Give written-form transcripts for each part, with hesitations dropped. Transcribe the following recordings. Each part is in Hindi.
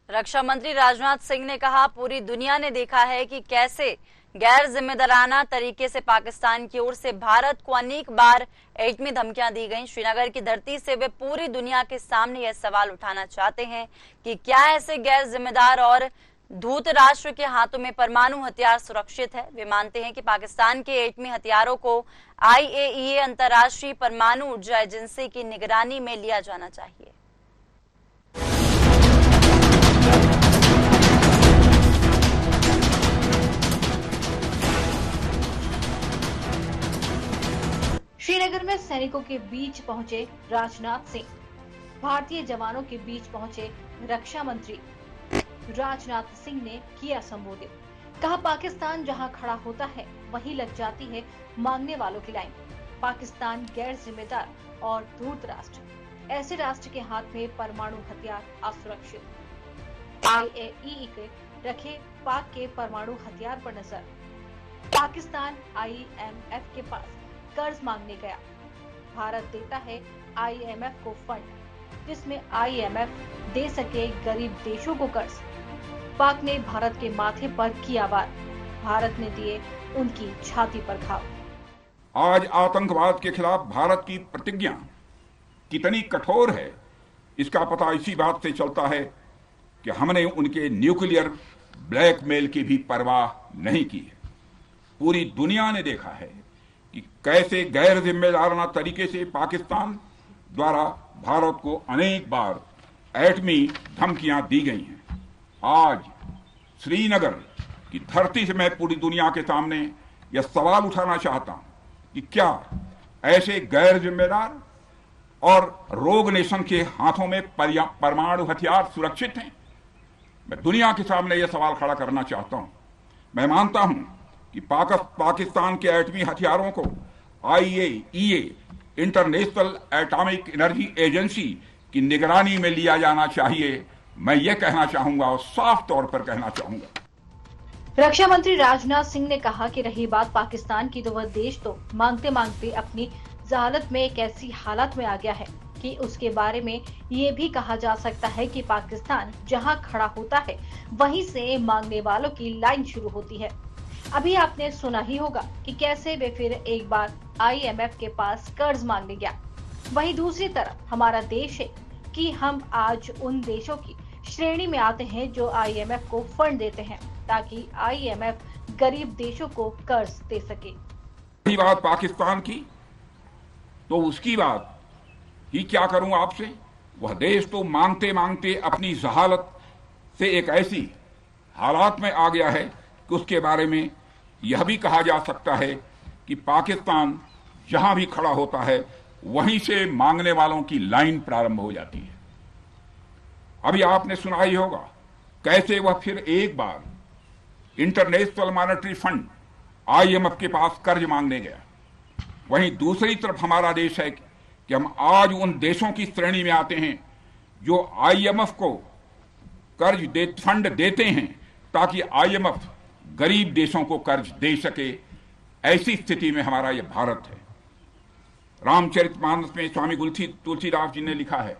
रक्षा मंत्री राजनाथ सिंह ने कहा, पूरी दुनिया ने देखा है कि कैसे गैर जिम्मेदाराना तरीके से पाकिस्तान की ओर से भारत को अनेक बार एटमी धमकियां दी गईं। श्रीनगर की धरती से वे पूरी दुनिया के सामने यह सवाल उठाना चाहते हैं कि क्या ऐसे गैर जिम्मेदार और धूर्त राष्ट्र के हाथों में परमाणु हथियार सुरक्षित है। वे मानते हैं कि पाकिस्तान के एटमी हथियारों को IAEA अंतर्राष्ट्रीय परमाणु ऊर्जा एजेंसी की निगरानी में लिया जाना चाहिए। श्रीनगर में सैनिकों के बीच पहुंचे राजनाथ सिंह। भारतीय जवानों के बीच पहुंचे रक्षा मंत्री राजनाथ सिंह ने किया संबोधित। कहा, पाकिस्तान जहां खड़ा होता है वहीं लग जाती है मांगने वालों की लाइन। पाकिस्तान गैर जिम्मेदार और धूर्त राष्ट्र, ऐसे राष्ट्र के हाथ में परमाणु हथियार असुरक्षित। IAEA के रखे पाक के परमाणु हथियार पर नजर। पाकिस्तान IMF के पास कर्ज मांगने गया। भारत देता है IMF को फंड, जिसमें IMF दे सके गरीब देशों को कर्ज। पाक ने भारत के माथे पर किया वार, भारत ने दिए उनकी छाती पर घाव। आज आतंकवाद के खिलाफ भारत की प्रतिज्ञा कितनी कठोर है, इसका पता इसी बात से चलता है कि हमने उनके न्यूक्लियर ब्लैकमेल की भी परवाह नहीं की है। पूरी दुनिया ने देखा है कि कैसे गैर जिम्मेदाराना तरीके से पाकिस्तान द्वारा भारत को अनेक बार एटमी धमकियां दी गई हैं। आज श्रीनगर की धरती से मैं पूरी दुनिया के सामने यह सवाल उठाना चाहता हूं कि क्या ऐसे गैर जिम्मेदार और रोग नेशन के हाथों में परमाणु हथियार सुरक्षित हैं। मैं दुनिया के सामने यह सवाल खड़ा करना चाहता हूं। मैं मानता हूं कि पाकिस्तान के एटमी हथियारों को IAEA international atomic energy agency की निगरानी में लिया जाना चाहिए। मैं ये कहना चाहूंगा और साफ तौर पर कहना चाहूंगा। रक्षा मंत्री राजनाथ सिंह ने कहा कि रही बात पाकिस्तान की, तो वह देश तो मांगते मांगते अपनी जहालत में एक ऐसी हालत में आ गया है कि उसके बारे में ये भी कहा जा सकता है कि पाकिस्तान जहां खड़ा होता है वहीं से मांगने वालों की लाइन शुरू होती है। अभी आपने सुना ही होगा कि कैसे वे फिर एक बार IMF के पास कर्ज मांगने गया। वहीं दूसरी तरफ हमारा देश है कि हम आज उन देशों की श्रेणी में आते हैं जो IMF को फंड देते हैं ताकि IMF गरीब देशों को कर्ज दे सके। यही बात पाकिस्तान की, तो उसकी बात ही क्या करूं आपसे। वह देश तो मांगते मांगते अपनी जहालत से एक ऐसी हालात में आ गया है कि उसके बारे में यह भी कहा जा सकता है कि पाकिस्तान जहां भी खड़ा होता है वहीं से मांगने वालों की लाइन प्रारंभ हो जाती है। अभी आपने सुना ही होगा कैसे वह फिर एक बार इंटरनेशनल मॉनेटरी फंड IMF के पास कर्ज मांगने गया। वहीं दूसरी तरफ हमारा देश है कि हम आज उन देशों की श्रेणी में आते हैं जो IMF को फंड देते हैं ताकि IMF गरीब देशों को कर्ज दे सके। ऐसी स्थिति में हमारा यह भारत है। रामचरितमानस में स्वामी तुलसीदास जी ने लिखा है,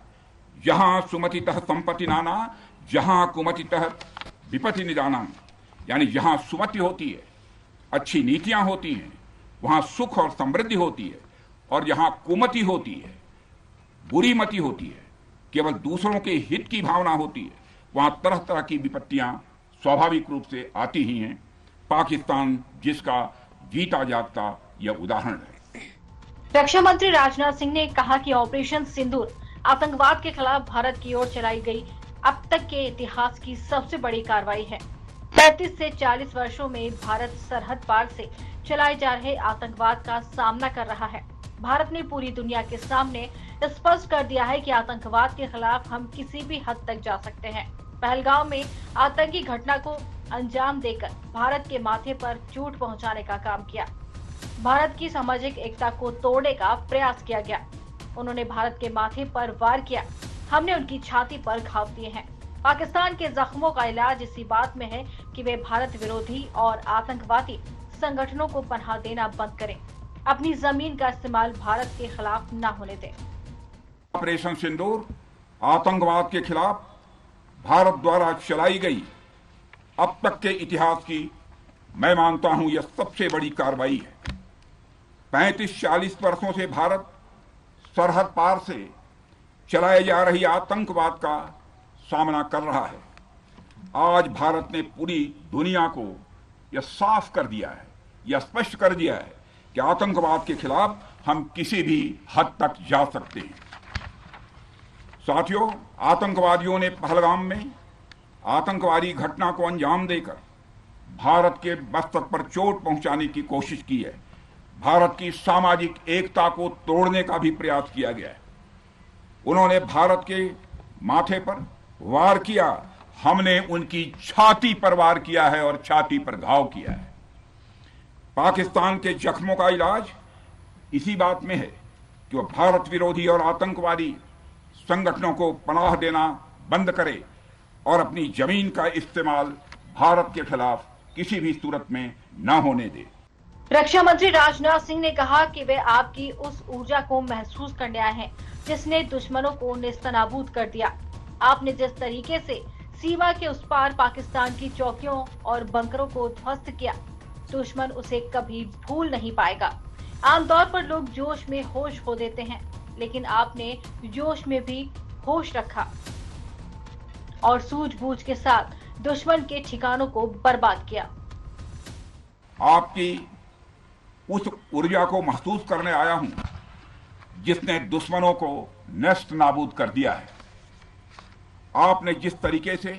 जहां सुमतितः संपत्ति नाना, जहां कुमतितः विपत्ति निदाना। यानी जहां सुमति होती है, अच्छी नीतियां होती हैं, वहां सुख और समृद्धि होती है, और जहां कुमति होती है, बुरी मति होती है, केवल दूसरों के हित की भावना होती है, वहां तरह तरह की विपत्तियां स्वाभाविक रूप से आती ही हैं। पाकिस्तान जिसका जीता जागता यह उदाहरण है। रक्षा मंत्री राजनाथ सिंह ने कहा कि ऑपरेशन सिंदूर आतंकवाद के खिलाफ भारत की ओर चलाई गई अब तक के इतिहास की सबसे बड़ी कार्रवाई है। 35 से 40 वर्षों में भारत सरहद पार से चलाए जा रहे आतंकवाद का सामना कर रहा है। भारत ने पूरी दुनिया के सामने स्पष्ट कर दिया है कि आतंकवाद के खिलाफ हम किसी भी हद तक जा सकते हैं। पहलगाम में आतंकी घटना को अंजाम देकर भारत के माथे पर चोट पहुंचाने का काम किया। भारत की सामाजिक एकता को तोड़ने का प्रयास किया गया। उन्होंने भारत के माथे पर वार किया, हमने उनकी छाती पर घाव दिए हैं। पाकिस्तान के जख्मों का इलाज इसी बात में है कि वे भारत विरोधी और आतंकवादी संगठनों को पनाह देना बंद करें, अपनी जमीन का इस्तेमाल भारत के खिलाफ न होने दें। ऑपरेशन सिंदूर आतंकवाद के खिलाफ भारत द्वारा चलाई गई अब तक के इतिहास की मैं मानता हूं यह सबसे बड़ी कार्रवाई है। 35-40 वर्षों से भारत सरहद पार से चलाए जा रही आतंकवाद का सामना कर रहा है। आज भारत ने पूरी दुनिया को यह साफ कर दिया है, यह स्पष्ट कर दिया है कि आतंकवाद के खिलाफ हम किसी भी हद तक जा सकते हैं। साथियों, आतंकवादियों ने पहलगाम में आतंकवादी घटना को अंजाम देकर भारत के मस्तक पर चोट पहुंचाने की कोशिश की है। भारत की सामाजिक एकता को तोड़ने का भी प्रयास किया गया है। उन्होंने भारत के माथे पर वार किया, हमने उनकी छाती पर वार किया है और छाती पर घाव किया है। पाकिस्तान के जख्मों का इलाज इसी बात में है कि वह भारत विरोधी और आतंकवादी संगठनों को पनाह देना बंद करे और अपनी जमीन का इस्तेमाल भारत के खिलाफ किसी भी सूरत में न होने दे। रक्षा मंत्री राजनाथ सिंह ने कहा कि वे आपकी उस ऊर्जा को महसूस करने आए हैं जिसने दुश्मनों को नेस्तनाबूद कर दिया। आपने जिस तरीके से सीमा के उस पार पाकिस्तान की चौकियों और बंकरों को ध्वस्त किया, दुश्मन उसे कभी भूल नहीं पाएगा। आमतौर पर लोग जोश में होश खो देते हैं, लेकिन आपने जोश में भी होश रखा और सूझबूझ के साथ दुश्मन के ठिकानों को बर्बाद किया। आपकी उस ऊर्जा को महसूस करने आया हूं जिसने दुश्मनों को नष्ट नाबूद कर दिया है। आपने जिस तरीके से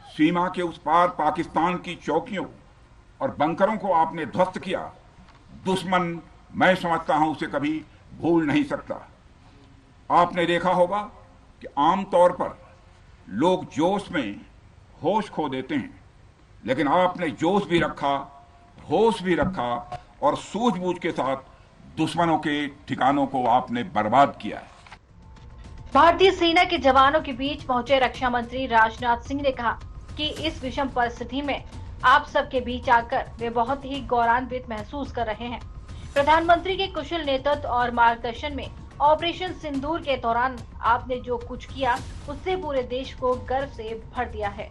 सीमा के उस पार पाकिस्तान की चौकियों और बंकरों को आपने ध्वस्त किया, दुश्मन मैं समझता हूं उसे कभी भूल नहीं सकता। आपने देखा होगा कि आमतौर पर लोग जोश में होश खो देते हैं, लेकिन आपने जोश भी रखा, होश भी रखा और सूझबूझ के साथ दुश्मनों के ठिकानों को आपने बर्बाद किया है। भारतीय सेना के जवानों के बीच पहुंचे रक्षा मंत्री राजनाथ सिंह ने कहा कि इस विषम परिस्थिति में आप सबके बीच आकर वे बहुत ही गौरवान्वित महसूस कर रहे हैं। प्रधानमंत्री के कुशल नेतृत्व और मार्गदर्शन में ऑपरेशन सिंदूर के दौरान आपने जो कुछ किया उससे पूरे देश को गर्व से भर दिया है।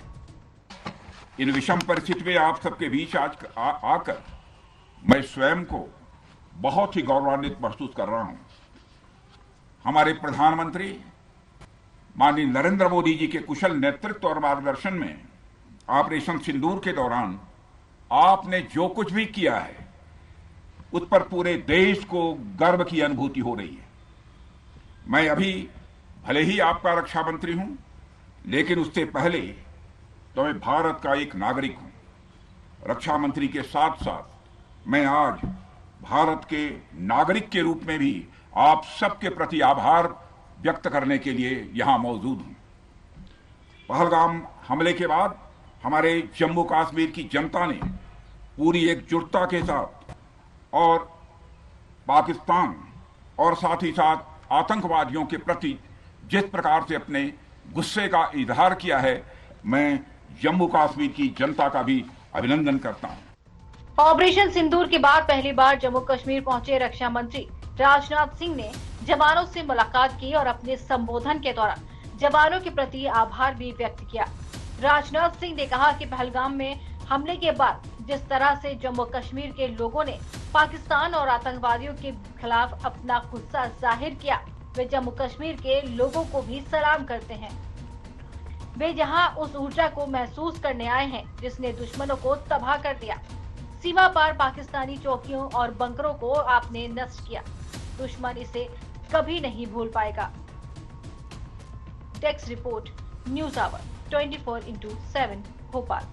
इन विषम परिस्थिति में आप सबके बीच आज आकर मैं स्वयं को बहुत ही गौरवान्वित महसूस कर रहा हूं। हमारे प्रधानमंत्री माननीय नरेंद्र मोदी जी के कुशल नेतृत्व और मार्गदर्शन में ऑपरेशन सिंदूर के दौरान आपने जो कुछ भी किया है उस पर पूरे देश को गर्व की अनुभूति हो रही है। मैं अभी भले ही आपका रक्षा मंत्री हूं, लेकिन उससे पहले तो मैं भारत का एक नागरिक हूं। रक्षा मंत्री के साथ साथ मैं आज भारत के नागरिक के रूप में भी आप सबके प्रति आभार व्यक्त करने के लिए यहां मौजूद हूं। पहलगाम हमले के बाद हमारे जम्मू कश्मीर की जनता ने पूरी एकजुटता के साथ और पाकिस्तान और साथ ही साथ आतंकवादियों के प्रति जिस प्रकार से अपने गुस्से का इजहार किया है, मैं जम्मू कश्मीर की जनता का भी अभिनंदन करता हूं। ऑपरेशन सिंदूर के बाद पहली बार जम्मू कश्मीर पहुंचे रक्षा मंत्री राजनाथ सिंह ने जवानों से मुलाकात की और अपने संबोधन के दौरान जवानों के प्रति आभार भी व्यक्त किया। राजनाथ सिंह ने कहा कि पहलगाम में हमले के बाद जिस तरह से जम्मू कश्मीर के लोगों ने पाकिस्तान और आतंकवादियों के खिलाफ अपना गुस्सा जाहिर किया, वे जम्मू कश्मीर के लोगों को भी सलाम करते हैं। वे जहां उस ऊर्जा को महसूस करने आए हैं जिसने दुश्मनों को तबाह कर दिया। सीमा पार पाकिस्तानी चौकियों और बंकरों को आपने नष्ट किया, दुश्मन इसे कभी नहीं भूल पाएगा। Desk report, news hour 24/7 Bhopal.